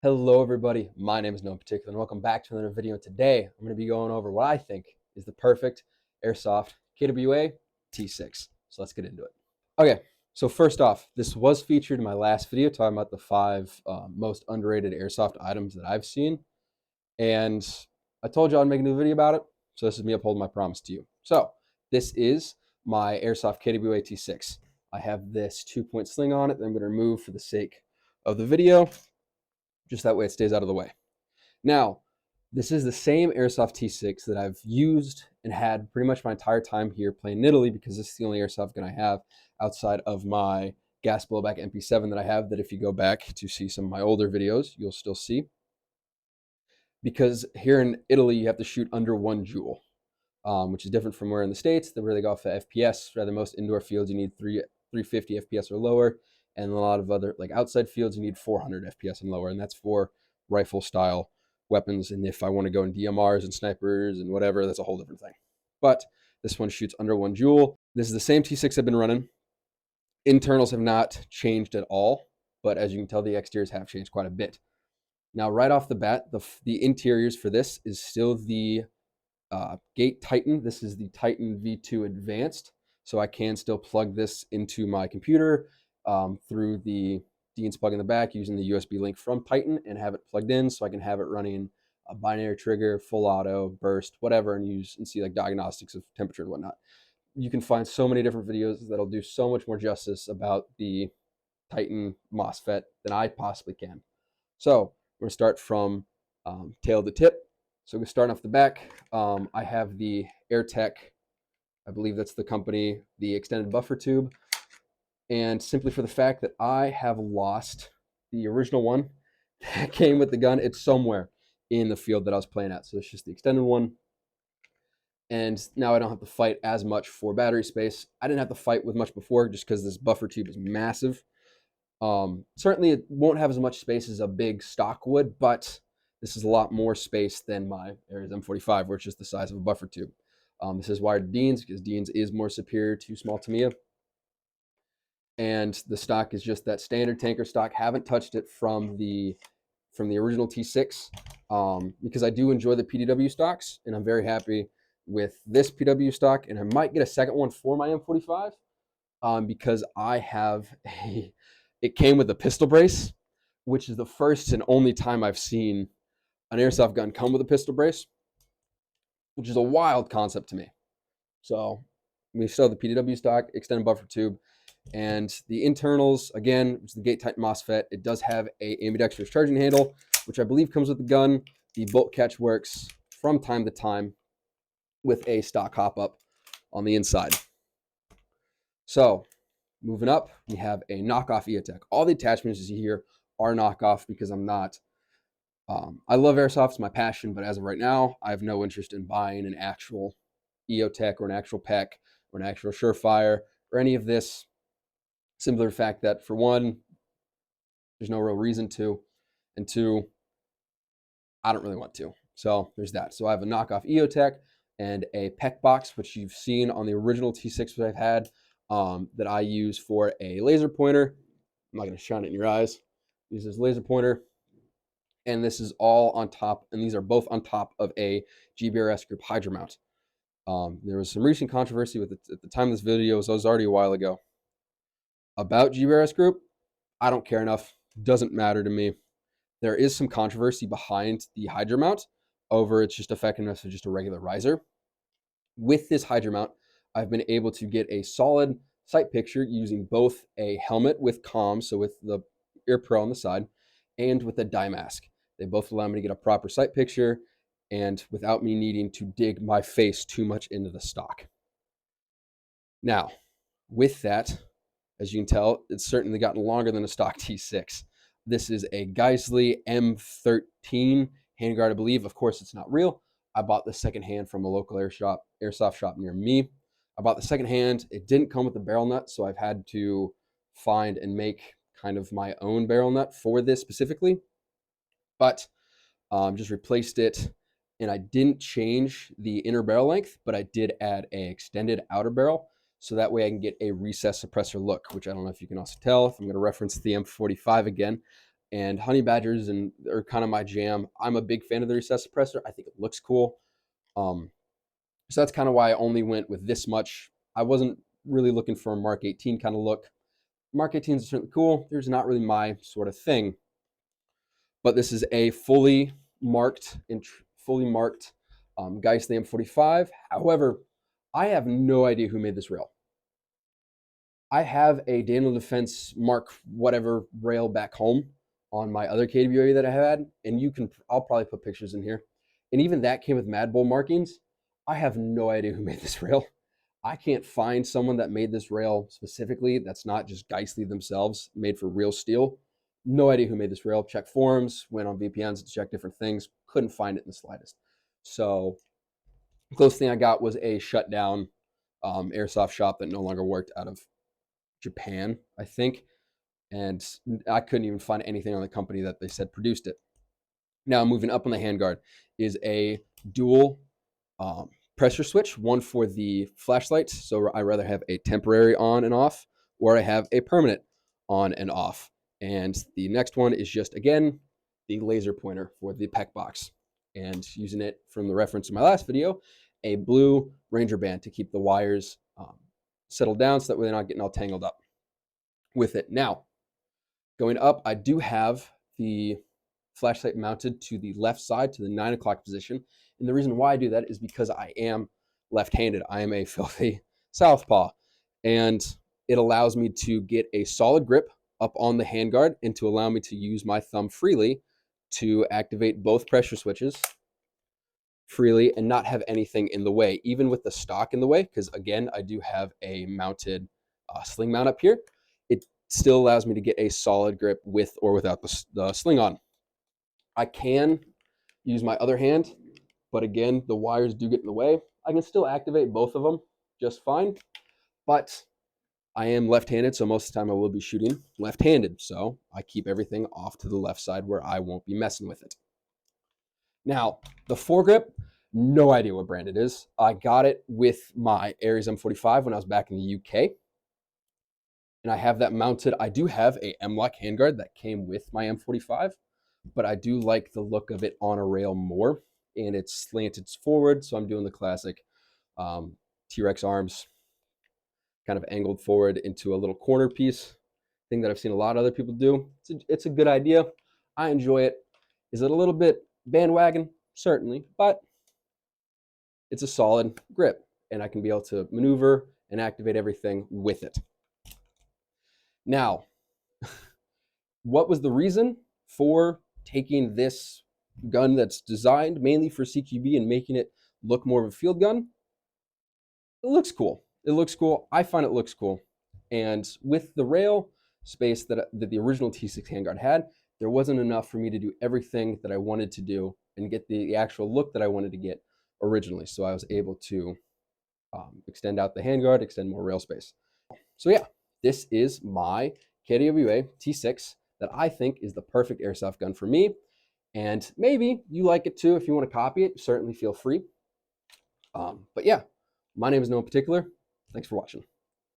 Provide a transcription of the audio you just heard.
Hello everybody, my name is No Particular and welcome back to another video. Today I'm going to be going over what I think is the perfect airsoft KWA T6. So let's get into it. Okay, so first off, this was featured in my last video talking about the five most underrated airsoft items that I've seen. And I told you I'd make a new video about it, so this is me upholding my promise to you. So this is my airsoft KWA T6. I have this 2-point sling on it that I'm going to remove for the sake of the video, just that way it stays out of the way. Now, this is the same airsoft T6 that I've used and had pretty much my entire time here playing in Italy, because this is the only airsoft gun I have outside of my gas blowback MP7 that I have, that if you go back to see some of my older videos, you'll still see. Because here in Italy, you have to shoot under 1 joule, which is different from where in the States, where they go off of FPS. Rather, most indoor fields, you need 350 FPS or lower. And a lot of other, like outside fields, you need 400 FPS and lower. And that's for rifle style weapons. And if I want to go in DMRs and snipers and whatever, that's a whole different thing. But this one shoots under 1 joule. This is the same T6 I've been running. Internals have not changed at all, but as you can tell, the exteriors have changed quite a bit. Now, right off the bat, the interiors for this is still the Gate Titan. This is the Titan V2 Advanced, so I can still plug this into my computer through the Dean's plug in the back using the USB link from Titan and have it plugged in, so I can have it running a binary trigger, full auto, burst, whatever, and use and see like diagnostics of temperature and whatnot. You can find so many different videos that'll do so much more justice about the Titan MOSFET than I possibly can. So we're going to start from tail to tip. So we're starting off the back. I have the AirTech, I believe that's the company, the extended buffer tube. And simply for the fact that I have lost the original one that came with the gun, it's somewhere in the field that I was playing at. So it's just the extended one. And now I don't have to fight as much for battery space. I didn't have to fight with much before just because this buffer tube is massive. Certainly it won't have as much space as a big stock would, but this is a lot more space than my Ares M45, which is the size of a buffer tube. This is wired to Dean's because Dean's is more superior to small Tamiya. And the stock is just that standard tanker stock. Haven't touched it from the original T6 because I do enjoy the PDW stocks, and I'm very happy with this PW stock. And I might get a second one for my M45 because I have it came with a pistol brace, which is the first and only time I've seen an airsoft gun come with a pistol brace, which is a wild concept to me. So we still have the PDW stock, extended buffer tube, and the internals, again, which is the Gate Titan MOSFET. It does have a ambidextrous charging handle, which I believe comes with the gun. The bolt catch works from time to time with a stock hop-up on the inside. So moving up, we have a knockoff EOTech. All the attachments you see here are knockoff because I'm not, I love airsoft, it's my passion, but as of right now, I have no interest in buying an actual EOTech or an actual PEC or an actual Surefire or any of this. Simply the fact that, for one, there's no real reason to, and two, I don't really want to. So there's that. So I have a knockoff EOTech and a PEC box, which you've seen on the original T6 that I've had, that I use for a laser pointer. I'm not going to shine it in your eyes. Use this laser pointer. And this is all on top, and these are both on top of a GBRS Group Hydra mount. There was some recent controversy with it at the time of this video, so it was already a while ago, about GBRS Group. I don't care enough. Doesn't matter to me. There is some controversy behind the Hydra mount over its just effectiveness of just a regular riser. With this Hydra mount, I've been able to get a solid sight picture using both a helmet with comms, so with the ear pro on the side, and with a dye mask. They both allow me to get a proper sight picture and without me needing to dig my face too much into the stock. Now, with that, as you can tell, it's certainly gotten longer than a stock T6. This is a Geissele M13 handguard, I believe. Of course, it's not real. I bought this secondhand from a local airsoft shop near me. I bought the secondhand. It didn't come with the barrel nut, so I've had to find and make kind of my own barrel nut for this specifically. But just replaced it, and I didn't change the inner barrel length, but I did add an extended outer barrel, so that way I can get a recessed suppressor look, which I don't know if you can also tell. If I'm going to reference the M45 again, and honey badgers are kind of my jam. I'm a big fan of the recessed suppressor. I think it looks cool. So that's kind of why I only went with this much. I wasn't really looking for a Mark 18 kind of look. Mark 18s are certainly cool. There's not really my sort of thing. But this is a fully marked Geist the M45. However, I have no idea who made this rail. I have a Daniel Defense Mark whatever rail back home on my other KWA that I had, and I'll probably put pictures in here. And even that came with Mad Bull markings. I have no idea who made this rail. I can't find someone that made this rail specifically that's not just Geistly themselves, made for real steel. No idea who made this rail. Check forums, went on VPNs to check different things. Couldn't find it in the slightest. So the closest thing I got was a shutdown airsoft shop that no longer worked out of Japan, I think. And I couldn't even find anything on the company that they said produced it. Now, moving up on the handguard is a dual pressure switch, one for the flashlights. So I rather have a temporary on and off, or I have a permanent on and off. And the next one is just, again, the laser pointer for the PEC box. And using it from the reference in my last video, a blue Ranger band to keep the wires settled down so that they're not getting all tangled up with it. Now, going up, I do have the flashlight mounted to the left side, to the 9 o'clock position. And the reason why I do that is because I am left-handed. I am a filthy southpaw. And it allows me to get a solid grip up on the handguard and to allow me to use my thumb freely to activate both pressure switches freely and not have anything in the way, even with the stock in the way, because again, I do have a mounted sling mount up here. It still allows me to get a solid grip with or without the sling on. I can use my other hand, but again, the wires do get in the way. I can still activate both of them just fine, but I am left-handed, so most of the time I will be shooting left-handed. So I keep everything off to the left side where I won't be messing with it. Now, the foregrip, no idea what brand it is. I got it with my Ares M45 when I was back in the UK. And I have that mounted. I do have a M-Lock handguard that came with my M45, but I do like the look of it on a rail more. And it's slanted forward, so I'm doing the classic T-Rex arms, kind of angled forward into a little corner piece, thing that I've seen a lot of other people do. It's a good idea. I enjoy it. Is it a little bit bandwagon? Certainly, but it's a solid grip, and I can be able to maneuver and activate everything with it. Now, what was the reason for taking this gun that's designed mainly for CQB and making it look more of a field gun? It looks cool. It looks cool. I find it looks cool. And with the rail space that the original T6 handguard had, there wasn't enough for me to do everything that I wanted to do and get the actual look that I wanted to get originally. So I was able to extend out the handguard, extend more rail space. So yeah, this is my KWA T6 that I think is the perfect airsoft gun for me. And maybe you like it too. If you want to copy it, certainly feel free. But yeah, my name is no particular. Thanks for watching.